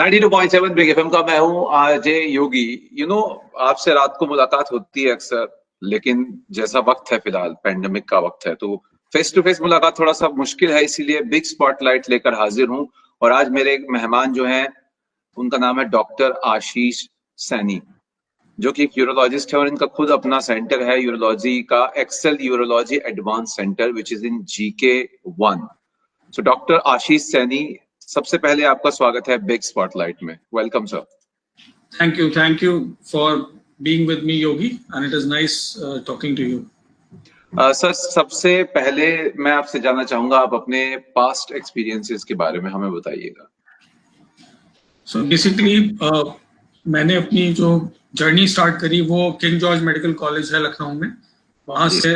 92.7 big FM का मैं हूं आरजे योगी। आपसे रात को मुलाकात होती है अक्सर, लेकिन जैसा वक्त है फिलहाल पैंडेमिक का वक्त है, तो फेस टू फेस मुलाकात थोड़ा सा मुश्किल है, इसीलिए बिग स्पॉटलाइट लेकर हाजिर हूं। और आज मेरे एक मेहमान जो हैं उनका नाम है डॉक्टर आशीष सैनी, जो कि एक यूरोलॉजिस्ट है और इनका खुद अपना सेंटर है यूरोलॉजी का, Excel urology advance centre which is in GK1। So doctor Ashish Saini, सबसे पहले आपका स्वागत है बिग स्पॉटलाइट में। Welcome sir. Thank you for being with me Yogi, and it is nice talking to you. Sir, सबसे पहले मैं आपसे जानना चाहूंगा, आप अपने पास्ट एक्सपीरियंसेस के बारे में हमें बताइएगा। सो बेसिकली मैंने अपनी जो जर्नी स्टार्ट करी वो किंग जॉर्ज मेडिकल कॉलेज है लखनऊ में। वहाँ से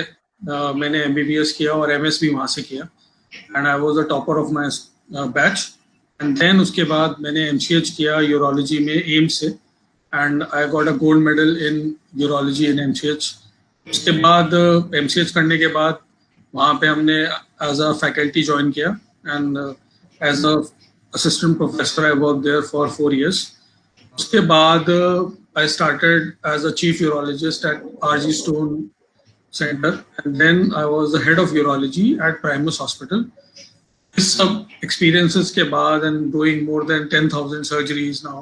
मैंने MBBS किया और MS भी वहाँ से किया, and I was the topper of my batch. And then उसके बाद मैंने MCH किया यूरोलॉजी में एम्स से, and I got a gold medal in urology in MCH। उसके बाद MCH करने के बाद वहाँ पे हमने एज अ फैकल्टी ज्वाइन किया, and as a assistant professor I work there for 4 years। उसके बाद I started as a chief urologist at RG Stone Center, and then I was the head of urology at Primus Hospital. इस सब experiences के बाद and doing more than 10,000 surgeries now,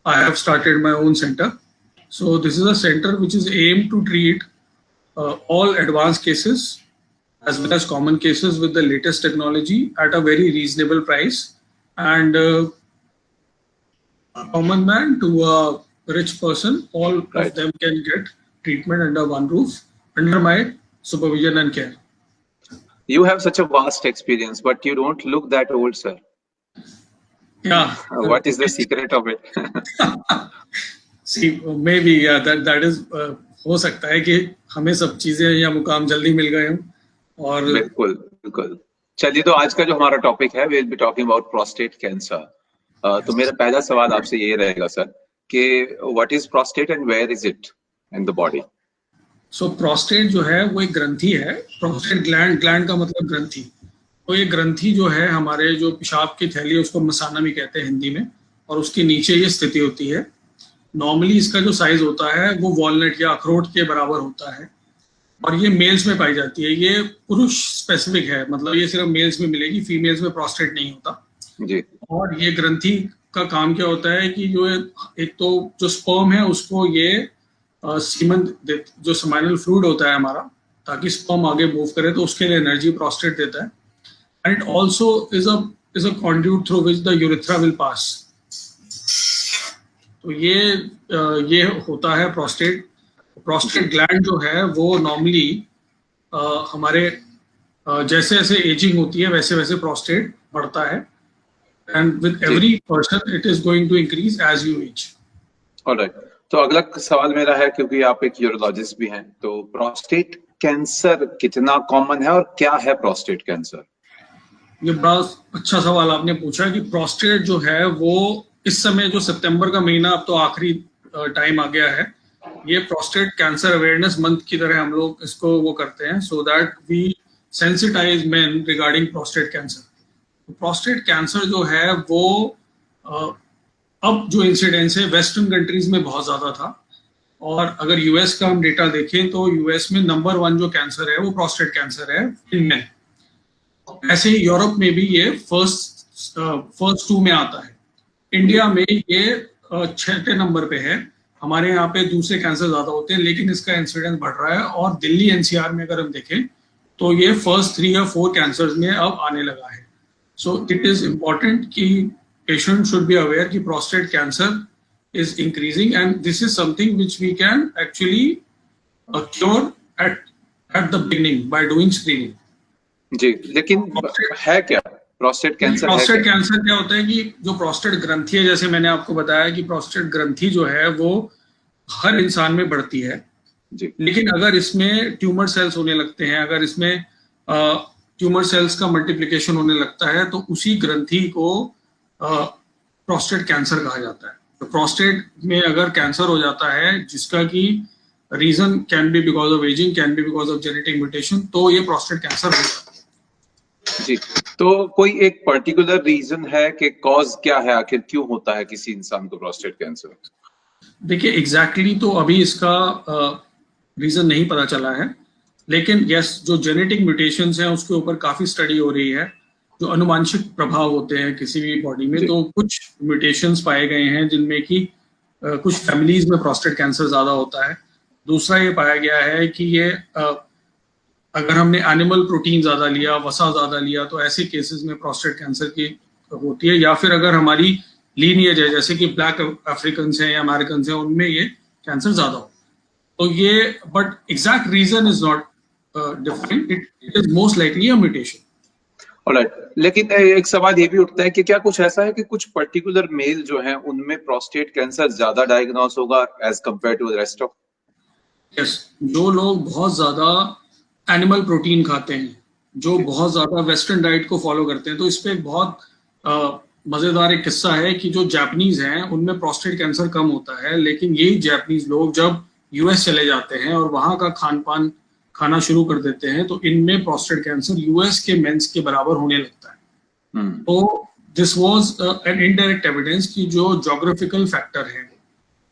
I have started my own center. So this is a center which is aimed to treat all advanced cases as well as common cases with the latest technology at a very reasonable price, and a common man to a rich person, all of them can get treatment under one roof, under my supervision and care. You have such a vast experience, but you don't look that old, sir. Yeah. What is the secret of it? See, maybe that is हो सकता है कि हमें सब चीजें या मुकाम जल्दी मिल गए हों। और बिल्कुल। चलिए, तो आज का जो हमारा टॉपिक है, we'll be talking about prostate cancer. तो मेरा पहला सवाल आपसे ये रहेगा सर कि what is prostate and where is it in the body? So prostate जो है वो एक ग्रंथि है। प्रोस्टेट ग्लैंड का मतलब ग्रंथि। तो ये ग्रंथि जो है हमारे जो पेशाब की थैली है उसको मसाना भी कहते हैं हिंदी में, और उसके नीचे ये स्थिति होती है। नॉर्मली इसका जो साइज होता है वो वॉलनट या अखरोट के बराबर होता है, और ये मेल्स में पाई जाती है। ये पुरुष स्पेसिफिक है, मतलब ये सिर्फ मेल्स में मिलेगी, फीमेल्स में प्रोस्टेट नहीं होता जी। और ये ग्रंथि का काम क्या होता है कि जो एक तो जो स्पर्म है उसको ये सीमन जो सेमिनल फ्लूइड होता है हमारा, ताकि स्पर्म आगे मूव करे, तो उसके लिए एनर्जी प्रोस्टेट देता है। And it also is a conduit through which the urethra will pass. तो ये होता है प्रोस्टेट। प्रोस्टेट ग्लैंड जो है वो नॉर्मली हमारे जैसे जैसे एजिंग होती है वैसे वैसे प्रोस्टेट बढ़ता है, and with every person it is going to increase as you age. Alright, तो अगला सवाल मेरा है, क्योंकि आप एक यूरोलॉजिस्ट भी हैं, तो प्रोस्टेट कैंसर कितना कॉमन है और क्या है प्रोस्टेट कैंसर? ये बड़ा अच्छा सवाल आपने पूछा कि प्रोस्टेट जो है वो इस समय जो सितंबर का महीना, अब तो आखिरी टाइम आ गया है, ये प्रोस्टेट कैंसर अवेयरनेस मंथ की तरह हम लोग इसको वो करते हैं, so that we sensitize men regarding prostate cancer. Prostate cancer जो है वो अब जो इंसिडेंस है वेस्टर्न कंट्रीज में बहुत ज्यादा था, और अगर यूएस का हम डेटा देखें तो यूएस में नंबर 1 जो कैंसर है वो प्रोस्टेट कैंसर है इनमें। ऐसे ही यूरोप में भी ये फर्स्ट 2 में आता है। इंडिया में ये 6थे नंबर पे है। हमारे यहाँ पे दूसरे कैंसर ज्यादा होते हैं, लेकिन इसका इंसिडेंस बढ़ रहा है, और दिल्ली NCR में अगर हम देखें तो ये फर्स्ट 3 या 4 कैंसर में अब आने लगा है। सो इट इज इम्पोर्टेंट कि patient should be aware कि prostate cancer is increasing, and this is something which we can actually cure at the beginning by doing screening. जी, लेकिन है क्या प्रोस्टेट कैंसर? प्रोस्टेट कैंसर क्या होता है कि जो प्रोस्टेट ग्रंथि है, जैसे मैंने आपको बताया कि प्रोस्टेट ग्रंथि जो है वो हर इंसान में बढ़ती है जी। लेकिन अगर इसमें ट्यूमर सेल्स होने लगते हैं, अगर इसमें ट्यूमर सेल्स का मल्टीप्लिकेशन होने लगता है, तो उसी ग्रंथि को प्रोस्टेट कैंसर कहा जाता है। तो प्रोस्टेट में अगर कैंसर हो जाता है जिसका कि reason can be because of ageing, can be because of genetic mutation, तो ये प्रोस्टेट कैंसर हो जाता है। जी, तो कोई एक पर्टिकुलर रीजन है कि कॉज क्या है, आखिर क्यों होता है किसी इंसान को प्रोस्टेट कैंसर? देखिए एग्जैक्टली तो अभी इसका रीजन नहीं पता चला है, लेकिन यस जो जेनेटिक म्यूटेशंस हैं उसके ऊपर काफी स्टडी हो रही है। जो अनुवांशिक प्रभाव होते हैं किसी भी बॉडी में, जी, तो कुछ म्यूटेशंस पाए गए हैं जिनमें कि कुछ फैमिलीज में प्रोस्टेट कैंसर ज्यादा होता है। दूसरा ये पाया गया है कि ये अगर हमने एनिमल प्रोटीन ज्यादा लिया, वसा ज्यादा लिया, तो ऐसे केसेस में प्रोस्टेट कैंसर की होती है। या फिर अगर हमारी लीनियज है, जैसे कि ब्लैक अफ्रीकन हैं या अमेरिकन हैं, उनमें ये कैंसर ज्यादा हो, तो ये but exact reason is not defined, it is most likely a mutation. Alright, लेकिन एक सवाल ये भी उठता है कि क्या कुछ ऐसा है कि कुछ पर्टिकुलर मेल जो है उनमें प्रोस्टेट कैंसर ज्यादा डायग्नोस होगा as compare to rest of? Yes, जो लोग बहुत ज्यादा एनिमल प्रोटीन खाते हैं, जो बहुत ज्यादा वेस्टर्न डाइट को फॉलो करते हैं, तो इस पे एक बहुत मजेदार एक किस्सा है कि जो जापानीज हैं उनमें प्रोस्टेट कैंसर कम होता है, लेकिन यही जापानीज लोग जब यूएस चले जाते हैं और वहां का खान पान खाना शुरू कर देते हैं, तो इनमें प्रोस्टेट कैंसर यूएस के मेंस के बराबर होने लगता है। तो this was an indirect evidence कि जो जोग्राफिकल फैक्टर है,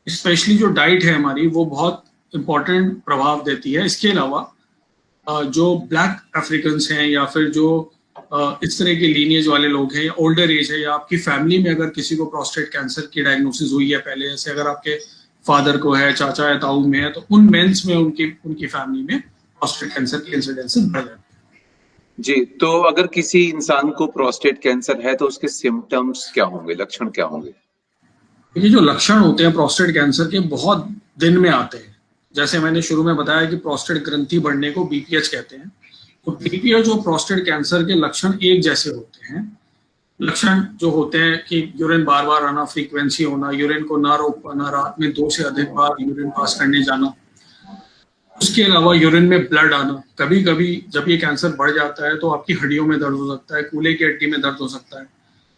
स्पेशली जो डाइट है हमारी, वो बहुत इंपॉर्टेंट प्रभाव देती है। इसके अलावा जो ब्लैक अफ्रीकन हैं या फिर जो इस तरह के लीनियज वाले लोग हैं, या ओल्डर एज है, या आपकी फैमिली में अगर किसी को प्रोस्टेट कैंसर की डायग्नोसिस हुई है पहले, जैसे अगर आपके फादर को है, चाचा या ताऊ में है, तो उन मेंस में उनकी फैमिली में प्रोस्टेट कैंसर की इंसिडेंस बढ़ जाती है। जी, तो अगर किसी इंसान को प्रोस्टेट कैंसर है तो उसके सिम्टम्स क्या होंगे, लक्षण क्या होंगे? ये जो लक्षण होते हैं प्रोस्टेट कैंसर के, बहुत दिन में आते हैं। जैसे मैंने शुरू में बताया कि प्रोस्टेट ग्रंथि बढ़ने को बीपीएच कहते हैं, तो बीपीएच और प्रोस्टेट कैंसर के लक्षण एक जैसे होते हैं। लक्षण जो होते हैं कि यूरिन बार बार आना, फ्रीक्वेंसी होना, यूरिन को ना रोक पाना, रात में 2 से अधिक बार यूरिन पास करने जाना, उसके अलावा यूरिन में ब्लड आना। कभी कभी जब ये कैंसर बढ़ जाता है तो आपकी हड्डियों में दर्द हो सकता है, कूल्हे की हड्डी में दर्द हो सकता है,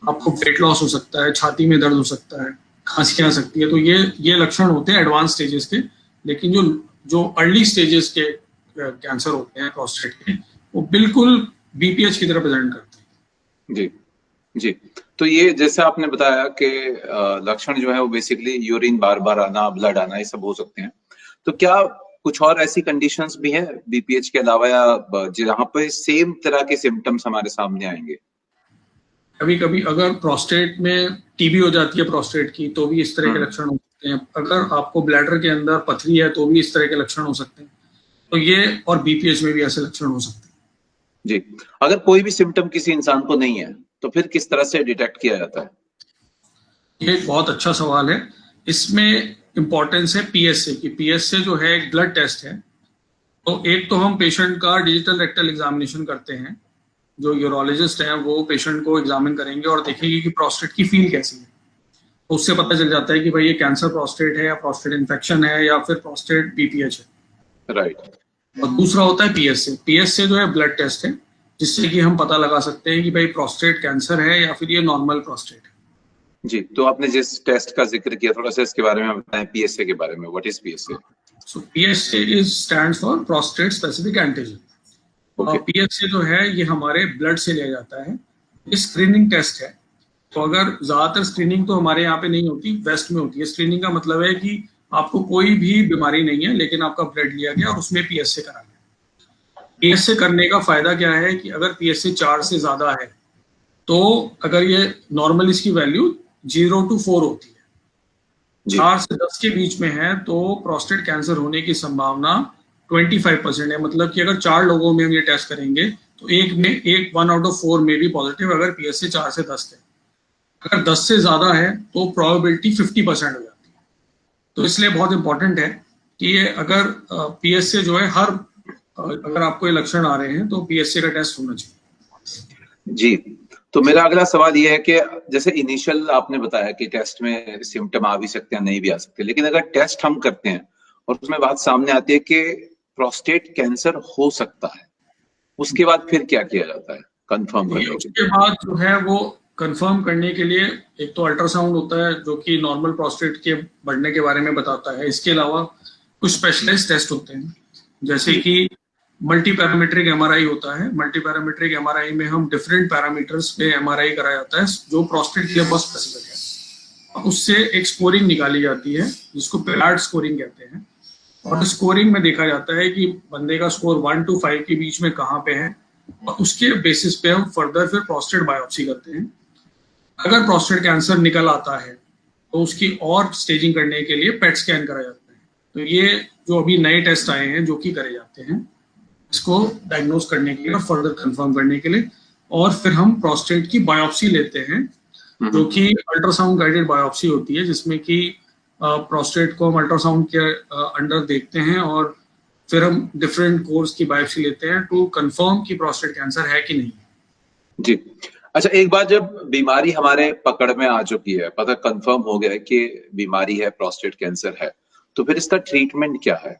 आपको वेट लॉस हो सकता है, छाती में दर्द हो सकता है, खांसी आ सकती है। तो ये लक्षण होते हैं एडवांस स्टेजेस के। लेकिन जो अर्ली स्टेजेस के कैंसर होते हैं प्रोस्टेट के, वो बिल्कुल बीपीएच की तरह प्रेजेंट करते हैं। जी जी, तो ये जैसा आपने बताया कि लक्षण जो है वो बेसिकली यूरिन बार बार आना, ब्लड आना, ये सब हो सकते हैं। तो क्या कुछ और ऐसी कंडीशंस भी हैं बीपीएच के अलावा, या जहाँ पे सेम तरह के सिम्टम्स हमारे सामने आएंगे? कभी कभी अगर प्रोस्टेट में टीबी हो जाती है प्रोस्टेट की, तो भी इस तरह के लक्षण हो सकते हैं। अगर आपको ब्लैडर के अंदर पथरी है तो भी इस तरह के लक्षण हो सकते हैं। तो ये और बीपीएच में भी ऐसे लक्षण हो सकते हैं। जी, अगर कोई भी सिम्टम किसी इंसान को नहीं है तो फिर किस तरह से डिटेक्ट किया जाता है? ये एक बहुत अच्छा सवाल है। इसमें इंपॉर्टेंस है पीएसए की। पीएसए जो है एक ब्लड टेस्ट है। तो एक तो हम पेशेंट का डिजिटल रेक्टल एग्जामिनेशन करते हैं, जो यूरोलॉजिस्ट हैं वो पेशेंट को एग्जामिन करेंगे और देखेंगे कि प्रोस्टेट की फील कैसी है। तो उससे पता चल जाता है कि भाई ये कैंसर प्रोस्टेट है, या प्रोस्टेट इन्फेक्शन है, या फिर प्रोस्टेट बीपीएच है। राइट। और दूसरा होता है पीएसए। पीएसए जो है ब्लड टेस्ट है, जिससे कि हम पता लगा सकते हैं कि भाई प्रोस्टेट कैंसर है या फिर ये नॉर्मल प्रोस्टेट है। जी, तो आपने जिस टेस्ट का जिक्र किया, थोड़ा सा इसके बारे में बताएं, पीएसए के बारे में। What is PSA? So PSA is stands for prostate specific antigen. PSA जो है ये हमारे ब्लड से लिया जाता है। ये स्क्रीनिंग टेस्ट है। तो अगर ज्यादातर स्क्रीनिंग तो हमारे यहाँ पे नहीं होती, वेस्ट में होती है। स्क्रीनिंग का मतलब है कि आपको कोई भी बीमारी नहीं है, लेकिन आपका ब्लड लिया गया और उसमें पीएसए करा गया। पीएसए करने का फायदा क्या है कि अगर पीएसए 4 से ज्यादा है, तो अगर ये नॉर्मल इसकी वैल्यू 0 to 4 होती है, 4 से 10 के बीच में है, तो प्रोस्टेट कैंसर होने की संभावना 25% है। मतलब कि अगर 4 लोगों में हम ये टेस्ट करेंगे तो एक 1 out of 4 में भी पॉजिटिव, अगर पीएसए 4 से 10 है। अगर 10 से ज्यादा है तो प्रोबेबिलिटी 50% हो जाती है। तो इसलिए बहुत इंपॉर्टेंट है कि ये अगर पीएसए जो है, अगर आपको ये लक्षण आ रहे हैं तो पीएसए का टेस्ट होना चाहिए। जी, तो मेरा अगला सवाल ये है कि जैसे इनिशियल आपने बताया कि टेस्ट में सिम्टम आ भी सकते हैं, नहीं भी आ सकते, लेकिन अगर टेस्ट हम करते हैं और उसमें बात सामने आती है कि प्रोस्टेट कैंसर हो सकता है, उसके बाद फिर क्या किया जाता है कंफर्म करने के लिए? उसके बाद जो है वो कंफर्म करने के लिए एक तो अल्ट्रासाउंड होता है, जो कि नॉर्मल प्रोस्टेट के बढ़ने के बारे में बताता है। इसके अलावा कुछ स्पेशलाइज्ड टेस्ट होते हैं, जैसे कि मल्टी पैरामीट्रिक एमआरआई होता है। मल्टी पैरामीट्रिक एमआरआई में हम डिफरेंट पैरामीटर्स पे एमआरआई कराया जाता है जो प्रोस्टेट के लिए बहुत स्पेसिफिक है। उससे एक स्कोरिंग निकाली जाती है जिसको पेलार्ड स्कोरिंग कहते हैं, और स्कोरिंग में देखा जाता है कि बंदे का स्कोर 1 to 5 के बीच में कहाँ पे है, और उसके बेसिस पे हम फर्दर फिर प्रोस्टेट बायोप्सी करते हैं। अगर प्रोस्टेट कैंसर निकल आता है तो उसकी और स्टेजिंग करने के लिए पेट स्कैन करा जाता है। तो ये जो अभी नए टेस्ट आए हैं जो कि करे जाते हैं इसको डायग्नोज करने के लिए और फर्दर कंफर्म करने के लिए, और फिर हम प्रोस्टेट की बायोप्सी लेते हैं जो कि अल्ट्रासाउंड गाइडेड बायोप्सी होती है, जिसमें कि प्रोस्टेट को हम अल्ट्रासाउंड के अंडर देखते हैं और फिर हम डिफरेंट कोर्स की बायोप्सी लेते हैं टू कंफर्म कि प्रोस्टेट कैंसर है कि नहीं। जी, अच्छा, एक बार जब बीमारी हमारे पकड़ में आ चुकी है, पता कंफर्म हो गया है कि बीमारी है, प्रोस्टेट कैंसर है, तो फिर इसका ट्रीटमेंट क्या है?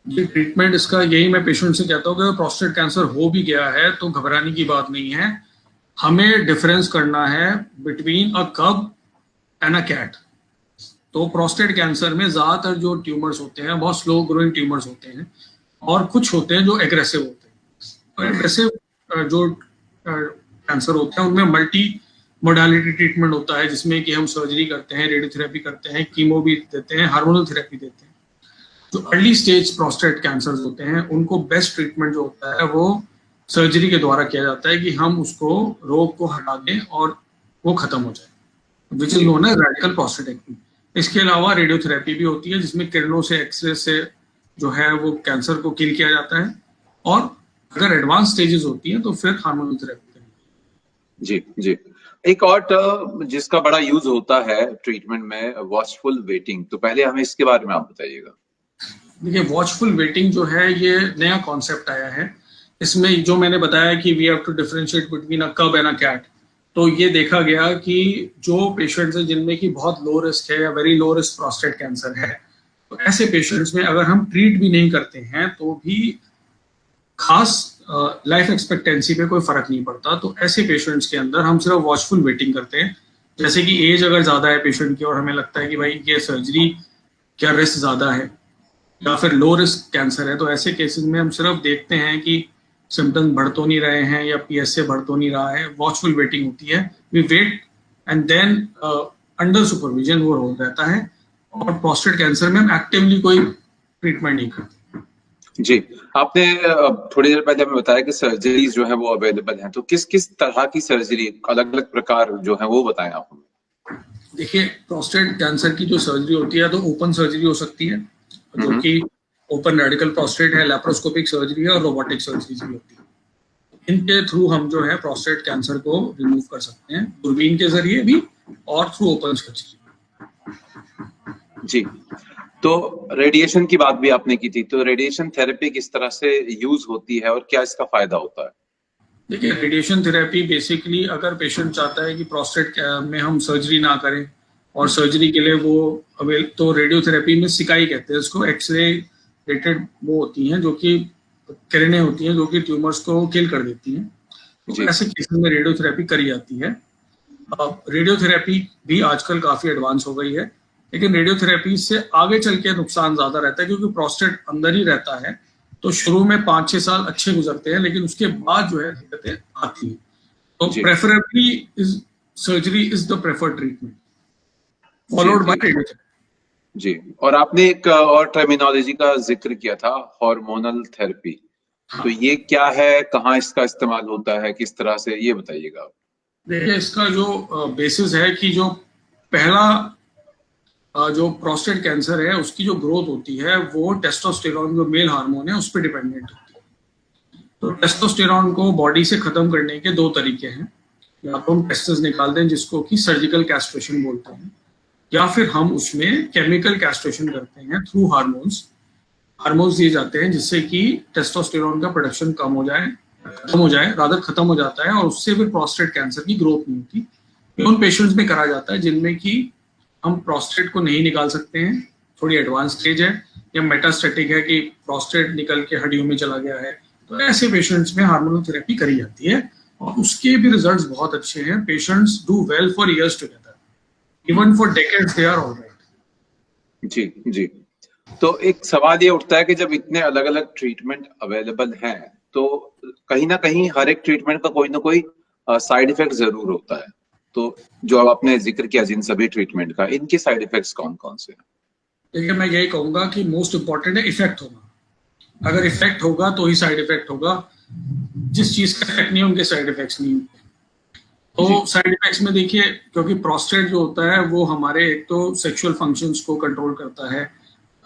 जी, ट्रीटमेंट इसका यही मैं पेशेंट से कहता हूँ कि प्रोस्टेट कैंसर हो भी गया है तो घबराने की बात नहीं है। हमें डिफरेंस करना है between a cub and a cat. तो प्रोस्टेट कैंसर में ज्यादातर जो ट्यूमर्स होते हैं बहुत स्लो ग्रोइंग ट्यूमर्स होते हैं, और कुछ होते हैं जो एग्रेसिव होते हैं। तो एग्रेसिव जो कैंसर होते हैं उनमें मल्टी मोडालिटी ट्रीटमेंट होता है, जिसमें कि हम सर्जरी करते हैं, रेडियोथेरेपी करते हैं, कीमो भी देते हैं, हार्मोनल थेरेपी देते हैं। जो अर्ली स्टेज प्रोस्टेट कैंसर होते हैं उनको बेस्ट ट्रीटमेंट जो होता है वो सर्जरी के द्वारा किया जाता है कि हम उसको रोग को हटा दें और वो खत्म हो जाए, which is known as radical prostatectomy. इसके अलावा रेडियोथेरेपी भी होती है जिसमें किरणों से, एक्सरे से जो है वो कैंसर को किल किया जाता है, और अगर एडवांस स्टेजेस होती हैं तो फिर हार्मोनल थेरेपी। जी जी, एक और टर्म जिसका बड़ा यूज होता है ट्रीटमेंट में, वॉचफुल वेटिंग, तो पहले हमें इसके बारे में आप बताइएगा। देखिए, वॉचफुल वेटिंग जो है ये नया कॉन्सेप्ट आया है। इसमें जो मैंने बताया कि we have to differentiate between a cub and a cat, तो ये देखा गया कि जो पेशेंट्स हैं जिनमें की बहुत लो रिस्क है या very low risk prostate cancer है, तो ऐसे पेशेंट्स में अगर हम ट्रीट भी नहीं करते हैं तो भी खास लाइफ एक्सपेक्टेंसी पे कोई फर्क नहीं पड़ता। तो ऐसे पेशेंट्स के अंदर हम सिर्फ वॉचफुल वेटिंग करते हैं। जैसे कि एज अगर ज्यादा है पेशेंट की और हमें लगता है कि भाई ये सर्जरी क्या रिस्क ज्यादा है या फिर लो रिस्क कैंसर है, तो ऐसे केसेस में हम सिर्फ देखते हैं कि सिम्टम्स बढ़ तो नहीं रहे हैं या पीएसए बढ़ तो नहीं रहा है। वॉचफुल वेटिंग होती है, we wait and then under supervision वो रोल रहता है, और प्रोस्टेट कैंसर में हम एक्टिवली कोई ट्रीटमेंट नहीं करते। जी, आपने थोड़ी देर पहले हमें बताया कि सर्जरीज जो है वो अवेलेबल हैं, तो किस किस तरह की सर्जरी, अलग अलग प्रकार जो है वो बताएं आप हमें। देखिए, प्रोस्टेट कैंसर की जो सर्जरी होती है तो ओपन सर्जरी हो सकती है जो कि ओपन रेडिकल प्रोस्टेट है, लैप्रोस्कोपिक सर्जरी है और रोबोटिक सर्जरी भी होती है। इनके थ्रू हम जो है प्रोस्टेट कैंसर को रिमूव कर सकते हैं, दूरबीन के जरिए भी और थ्रू ओपन सर्जरी। जी, तो रेडिएशन की बात भी आपने की थी, तो रेडिएशन थेरेपी किस तरह से यूज होती है और क्या इसका फायदा होता है? देखिए, रेडिएशन थेरेपी बेसिकली अगर पेशेंट चाहता है कि प्रोस्टेट में हम सर्जरी ना करें और सर्जरी के लिए वो तो रेडियोथेरेपी में सिकाई कहते हैं उसको, एक्सरे रेटेड वो होती हैं जो कि किरणें होती हैं जो कि ट्यूमर्स को किल कर देती हैं। तो ऐसे केसेस में रेडियोथेरेपी करी जाती है। रेडियोथेरेपी भी आजकल काफी एडवांस हो गई है, लेकिन रेडियोथेरेपी से आगे चल के नुकसान ज्यादा रहता है क्योंकि प्रोस्टेट अंदर ही रहता है। तो शुरू में 5-6 साल अच्छे गुजरते हैं, लेकिन उसके बाद जो है दिक्कतें आती हैं। तो preferably surgery is the preferred treatment followed by radiotherapy. जी, और आपने एक और टर्मिनोलॉजी का जिक्र किया था, हार्मोनल थेरेपी। हाँ। तो ये क्या है, कहाँ इसका इस्तेमाल होता है, किस तरह से, ये बताइएगा। देखिए, इसका जो बेसिस है कि जो पहला जो प्रोस्टेट कैंसर है उसकी जो ग्रोथ होती है वो टेस्टोस्टेरोन जो मेल हार्मोन है उस पर डिपेंडेंट होती है। तो टेस्टोस्टेरोन को बॉडी से खत्म करने के 2 तरीके हैं, या तो हम टेस्टिस निकाल दें जिसको कि सर्जिकल कैस्ट्रेशन बोलते हैं, या फिर हम उसमें केमिकल कैस्ट्रेशन करते हैं थ्रू हार्मोन्स दिए जाते हैं जिससे कि टेस्टोस्टेरोन का प्रोडक्शन खत्म हो जाता है और उससे फिर प्रोस्टेट कैंसर की ग्रोथ नहीं होती। उन पेशेंट्स में करा जाता है जिनमें कि हम प्रोस्टेट को नहीं निकाल सकते हैं, थोड़ी एडवांस स्टेज है, या मेटास्टेटिक है कि प्रोस्टेट निकल के हड्डियों में चला गया है, तो ऐसे पेशेंट्स में हार्मोनल थेरेपी करी जाती है और उसके भी रिजल्ट्स बहुत अच्छे हैं। Patients do well for years together, even for decades they are alright. जी जी, तो एक सवाल ये उठता है कि जब इतने अलग अलग ट्रीटमेंट अवेलेबल हैं तो कहीं ना कहीं हर एक ट्रीटमेंट का कोई ना कोई साइड इफेक्ट जरूर होता है। तो जो अब आपने जिक्र किया जिन सभी ट्रीटमेंट का, इनके साइड इफेक्ट्स कौन कौन से हैं? देखिए, मैं यही कहूंगा कि मोस्ट इंपॉर्टेंट है इफेक्ट होना। अगर इफेक्ट होगा तो ही साइड इफेक्ट होगा। जिस चीज का इफेक्ट नहीं है उनके साइड इफेक्ट्स नहीं होते। तो साइड इफेक्ट्स में देखिए, क्योंकि प्रोस्टेट जो होता है वो हमारे एक तो सेक्सुअल फंक्शंस को कंट्रोल करता है,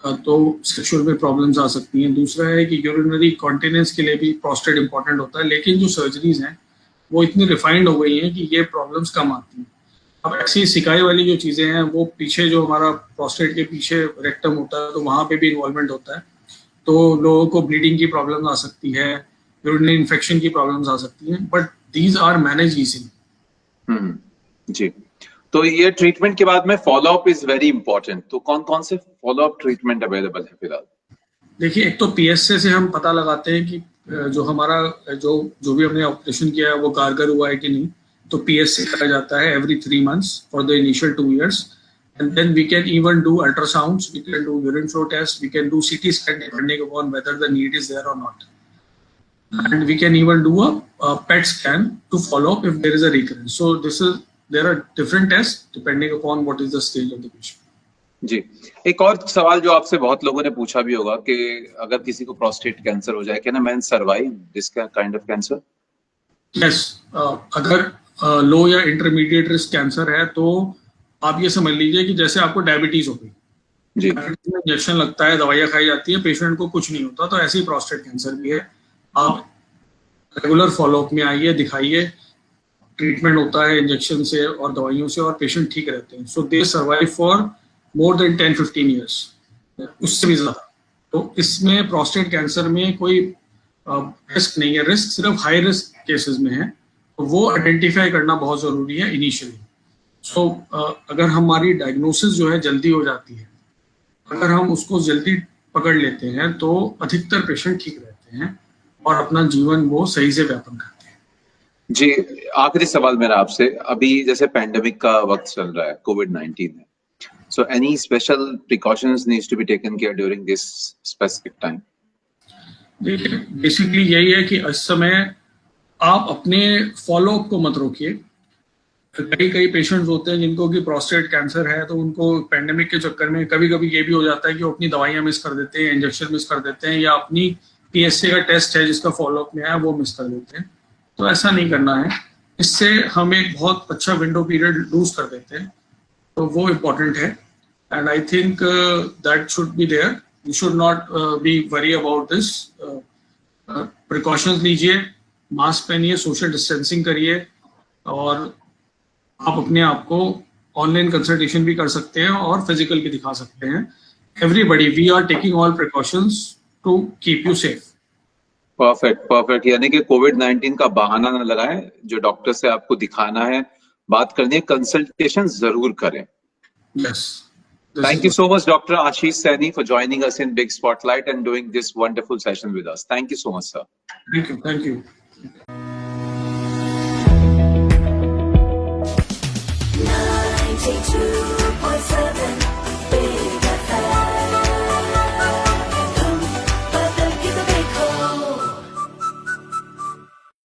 तो सेक्सुअल में प्रॉब्लम्स आ सकती हैं। दूसरा है कि यूरिनरी कॉन्टिनेंस के लिए भी प्रोस्टेट इंपॉर्टेंट होता है, लेकिन जो सर्जरीज हैं वो इतनी रिफाइंड हो गई हैं कि ये प्रॉब्लम्स कम आती हैं। अब ऐसी सिकाई वाली जो चीज़ें हैं वो पीछे जो हमारा प्रोस्टेट के पीछे रेक्टम होता है तो वहाँ पे भी इन्वॉल्वमेंट होता है, तो लोगों को ब्लीडिंग की प्रॉब्लम आ सकती है, यूरिनरी इन्फेक्शन की प्रॉब्लम्स आ सकती हैं, but these are manage easily. जी, तो ये ट्रीटमेंट के बाद में follow up is very important. तो कौन कौन से फॉलो अप ट्रीटमेंट अवेलेबल है फिलहाल? देखिए, एक तो पीएसए से हम पता लगाते हैं कि जो हमारा जो भी हमने ऑपरेशन किया है वो कारगर हुआ है कि नहीं। तो पीएसए करा जाता है every 3 months for the initial 2 years, and then we can even do ultrasounds, we can do urine flow tests, we can do CT scan depending upon whether the need is there or not, and we can even do a PET scan to follow up if there is a recurrence. So there are different tests depending upon what is the stage of the patient. जी, एक और सवाल जो आपसे बहुत लोगों ने पूछा भी होगा कि अगर किसी को प्रोस्टेट कैंसर हो जाए, can a man survive this kind of cancer? Yes, अगर लो या इंटरमीडिएट रिस्क कैंसर है तो आप ये समझ लीजिए कि जैसे आपको डायबिटीज हो गई, इंजेक्शन लगता है, दवाइयाँ खाई जाती है, पेशेंट को कुछ नहीं होता, तो ऐसे ही प्रोस्टेट कैंसर भी है। आप रेगुलर फॉलोअप में आइए, दिखाइए, ट्रीटमेंट होता है इंजेक्शन से और दवाइयों से, और पेशेंट ठीक रहते हैं। So they survive for more than 10-15 years, उससे भी ज्यादा। तो इसमें प्रोस्टेट कैंसर में कोई रिस्क नहीं है, रिस्क सिर्फ हाई रिस्क केसेस में है, तो वो आइडेंटिफाई करना बहुत जरूरी है इनिशियली। सो अगर हमारी डायग्नोसिस जो है जल्दी हो जाती है, अगर हम उसको जल्दी पकड़ लेते हैं तो अधिकतर पेशेंट ठीक रहते हैं और अपना जीवन वो सही से व्यापन करते हैं। जी, आखिरी सवाल मेरा आपसे, अभी जैसे पैंडेमिक का वक्त चल रहा है, कोविड-19 है, so any special precautions needs to be taken care during this specific time? देखिए, बेसिकली यही है कि इस समय आप अपने फॉलोअप को मत रोकिए। कई पेशेंट्स होते हैं जिनको कि प्रोस्टेट कैंसर है, तो उनको पैंडेमिक के चक्कर में कभी कभी ये भी हो जाता है कि वो अपनी दवाइयां मिस कर देते हैं, इंजेक्शन मिस कर देते हैं, या अपनी पीएसए का टेस्ट है जिसका फॉलोअप में है वो मिस कर देते हैं। तो ऐसा नहीं करना है, इससे हम एक बहुत अच्छा विंडो पीरियड लूज कर देते हैं, तो वो इम्पोर्टेंट है। And I think that should be there, you should not be worry about this. Precautions लीजिए, मास्क पहनिए, सोशल डिस्टेंसिंग करिए, और आप अपने आप को ऑनलाइन कंसल्टेशन भी कर सकते हैं और फिजिकल भी दिखा सकते हैं। Everybody, we are taking all precautions to keep you safe. Perfect, यानी कि कोविड-19 का बहाना न लगाएं, जो डॉक्टर से आपको दिखाना है, बात करनी है, कंसल्टेशन जरूर करें। Yes, Thank you so much, Dr. Ashish Saini, for joining us in Big Spotlight and doing this wonderful session with us. Thank you so much, sir. Thank you.